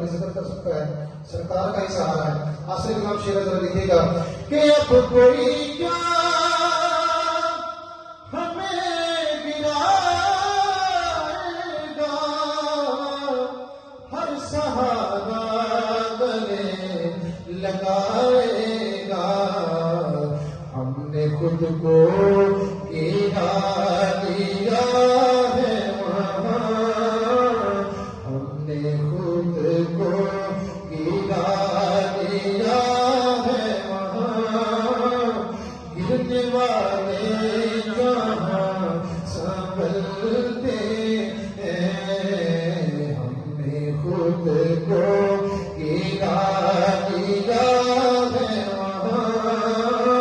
بھی ذکر کر سکتا ہے، سرکار کا ہی سہارا ہے۔ آصف امام شیرہ ذرا لکھے گا کہ اب کوئی کیا ہمیں گرائے گا، ہر سہارا گلے لگائے گا، ہم نے خود کو گرا دیا ہے وہاں، ہم نے خود کو گرا دیا ہے وہاں، گرنے والا